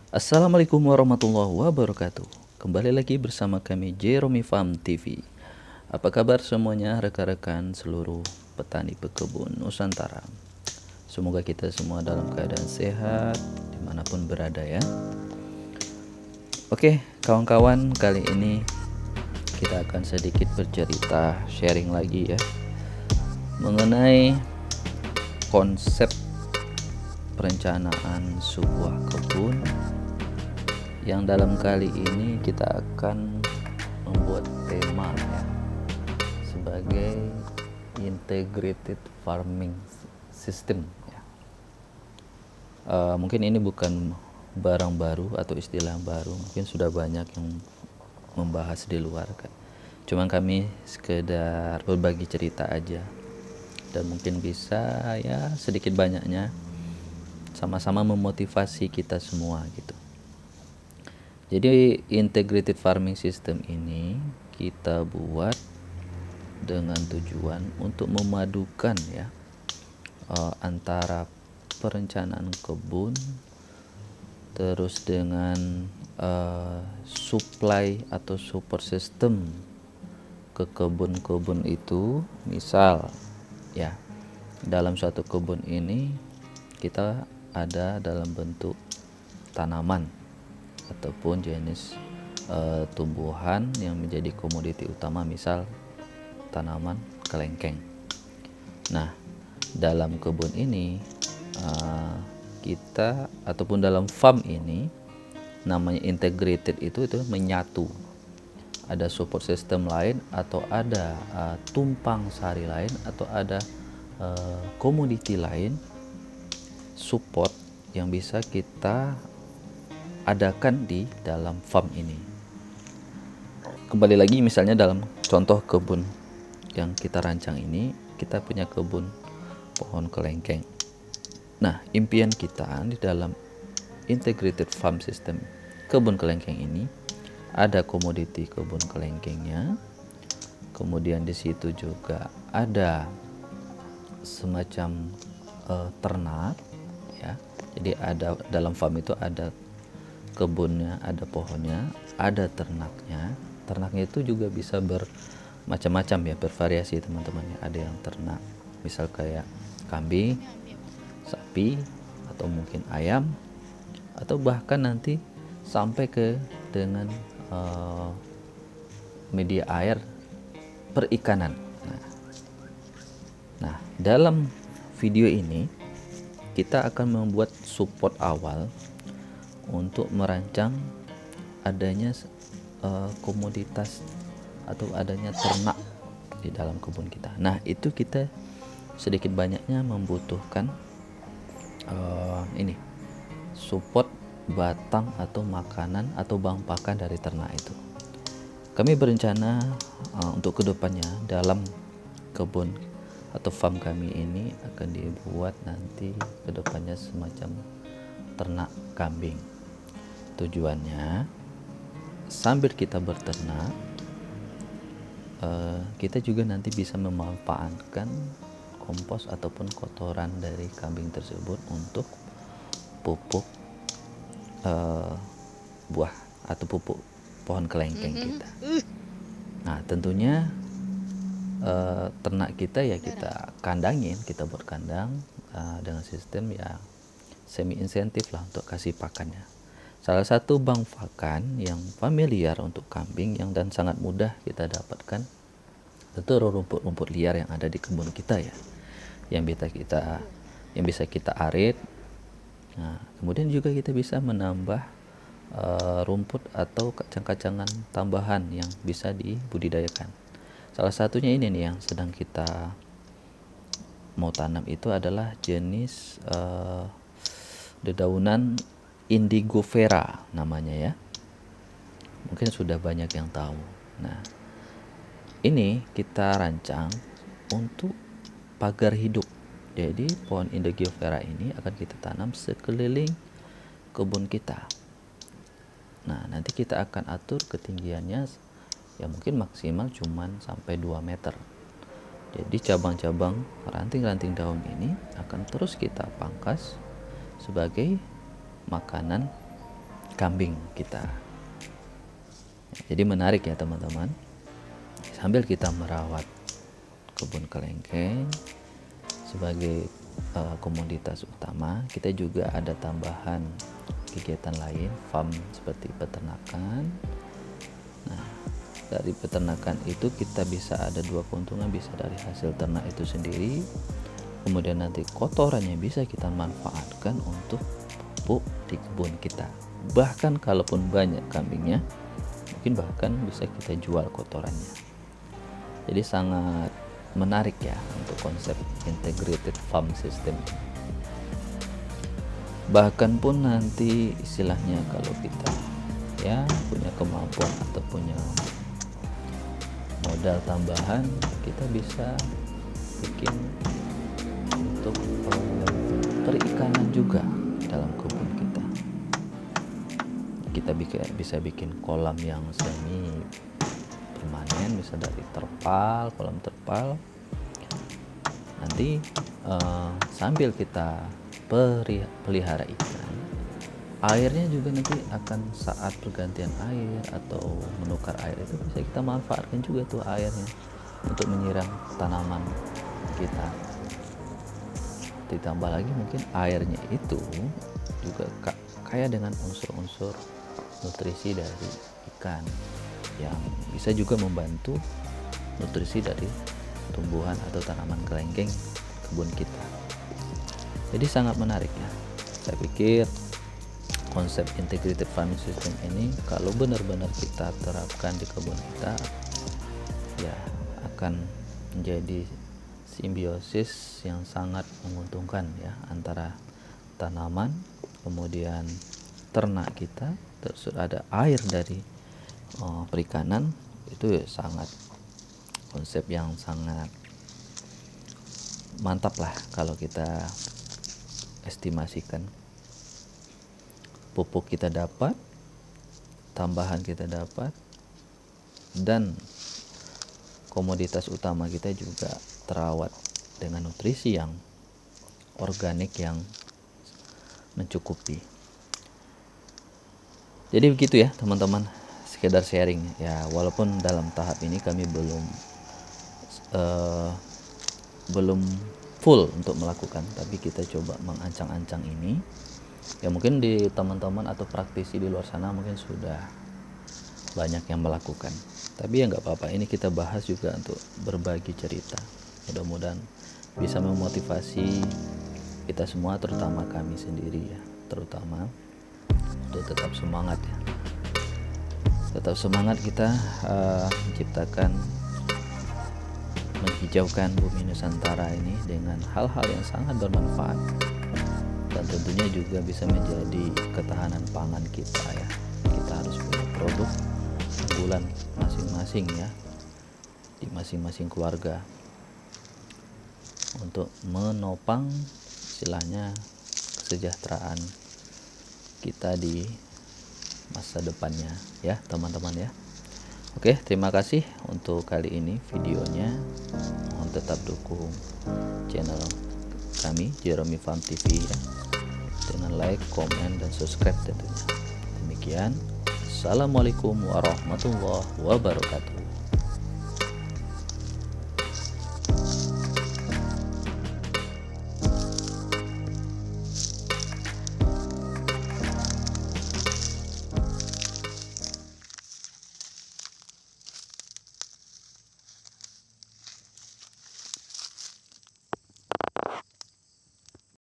Assalamualaikum warahmatullahi wabarakatuh. Kembali lagi bersama kami Jeremy Farm TV. Apa kabar semuanya rekan-rekan seluruh petani pekebun Nusantara? Semoga kita semua dalam keadaan sehat dimanapun berada ya. Oke kawan-kawan, kali ini kita akan sedikit bercerita, sharing lagi ya, mengenai konsep perencanaan sebuah kebun, yang dalam kali ini kita akan membuat tema ya, sebagai integrated farming system ya. Mungkin ini bukan barang baru atau istilah baru, mungkin sudah banyak yang membahas di luar kan. Cuman kami sekedar berbagi cerita aja, dan mungkin bisa ya sedikit banyaknya sama-sama memotivasi kita semua gitu. Jadi integrated farming system ini kita buat dengan tujuan untuk memadukan ya, antara perencanaan kebun terus dengan supply atau support system ke kebun-kebun itu. Misal ya, dalam suatu kebun ini kita ada dalam bentuk tanaman ataupun jenis tumbuhan yang menjadi komoditi utama, misal tanaman kelengkeng. Nah, dalam kebun ini kita ataupun dalam farm ini namanya integrated itu menyatu. Ada support system lain atau ada tumpang sari lain atau ada komoditi lain support yang bisa kita adakan di dalam farm ini. Kembali lagi misalnya dalam contoh kebun yang kita rancang ini, kita punya kebun pohon kelengkeng. Nah, impian kita di dalam integrated farm system kebun kelengkeng ini ada komoditi kebun kelengkengnya, kemudian di situ juga ada semacam ternak ya. Jadi ada dalam farm itu ada kebunnya, ada pohonnya, ada ternaknya. Ternaknya itu juga bisa bermacam-macam ya, bervariasi teman-teman ya. Ada yang ternak misal kayak kambing, sapi, atau mungkin ayam, atau bahkan nanti sampai ke dengan media air perikanan. Nah, dalam video ini kita akan membuat support awal untuk merancang adanya komoditas atau adanya ternak di dalam kebun kita. Nah, itu kita sedikit banyaknya membutuhkan ini support batang atau makanan atau bahan pakan dari ternak itu. Kami berencana untuk kedepannya dalam kebun atau farm kami ini akan dibuat nanti kedepannya semacam ternak kambing. Tujuannya sambil kita berternak, kita juga nanti bisa memanfaatkan kompos ataupun kotoran dari kambing tersebut untuk pupuk buah atau pupuk pohon kelengkeng kita. Nah, tentunya ternak kita ya kita kandangin, kita buat kandang dengan sistem ya semi insentif lah untuk kasih pakannya. Salah satu bank pakan yang familiar untuk kambing yang dan sangat mudah kita dapatkan tentu rumput-rumput liar yang ada di kebun kita ya, yang bisa kita arit. Nah, kemudian juga kita bisa menambah rumput atau kacang-kacangan tambahan yang bisa dibudidayakan. Salah satunya ini nih yang sedang kita mau tanam, itu adalah jenis dedaunan indigo vera namanya ya. Mungkin sudah banyak yang tahu. Nah, ini kita rancang untuk pagar hidup. Jadi pohon indigo vera ini akan kita tanam sekeliling kebun kita. Nah, nanti kita akan atur ketinggiannya ya mungkin maksimal cuman sampai 2 meter. Jadi cabang-cabang ranting-ranting daun ini akan terus kita pangkas sebagai makanan kambing kita. Jadi menarik ya teman-teman, sambil kita merawat kebun kelengkeng sebagai komoditas utama, kita juga ada tambahan kegiatan lain, farm seperti peternakan. Nah, dari peternakan itu kita bisa ada dua keuntungan, bisa dari hasil ternak itu sendiri, kemudian nanti kotorannya bisa kita manfaatkan untuk pupuk di kebun kita. Bahkan kalaupun banyak kambingnya, mungkin bahkan bisa kita jual kotorannya. Jadi sangat menarik ya untuk konsep integrated farm system. Bahkan pun nanti istilahnya kalau kita ya punya kemampuan atau punya modal tambahan, kita bisa bikin untuk perikanan juga dalam kebun kita. Kita bisa bikin kolam yang semi permanen, bisa dari terpal, kolam terpal. Nanti sambil kita pelihara ikan, airnya juga nanti akan saat pergantian air atau menukar air itu bisa kita manfaatkan juga tuh airnya untuk menyiram tanaman kita. Ditambah lagi mungkin airnya itu juga kaya dengan unsur-unsur nutrisi dari ikan yang bisa juga membantu nutrisi dari tumbuhan atau tanaman kelengkeng kebun kita. Jadi sangat menarik ya. Saya pikir konsep integrated farming system ini kalau benar-benar kita terapkan di kebun kita, ya akan menjadi simbiosis yang sangat menguntungkan ya antara tanaman, kemudian ternak kita, terus ada air dari perikanan. Itu sangat konsep yang sangat mantap lah kalau kita estimasikan. Pupuk kita dapat, tambahan kita dapat, dan komoditas utama kita juga terawat dengan nutrisi yang organik yang mencukupi. Jadi begitu ya teman-teman, sekedar sharing ya, walaupun dalam tahap ini kami belum full untuk melakukan, tapi kita coba mengancang-ancang ini ya. Mungkin di teman-teman atau praktisi di luar sana mungkin sudah banyak yang melakukan, tapi ya nggak apa-apa, ini kita bahas juga untuk berbagi cerita. Mudah-mudahan bisa memotivasi kita semua, terutama kami sendiri ya, terutama untuk tetap semangat ya, tetap semangat kita menciptakan, menghijaukan bumi Nusantara ini dengan hal-hal yang sangat bermanfaat, dan tentunya juga bisa menjadi ketahanan pangan kita ya. Kita harus punya produk unggulan masing-masing ya di masing-masing keluarga untuk menopang istilahnya kesejahteraan kita di masa depannya ya teman-teman ya. Oke, terima kasih untuk kali ini videonya. Mohon tetap dukung channel kami Jeremy Farm TV ya, dengan like, komen, dan subscribe tentunya. Demikian, assalamualaikum warahmatullahi wabarakatuh.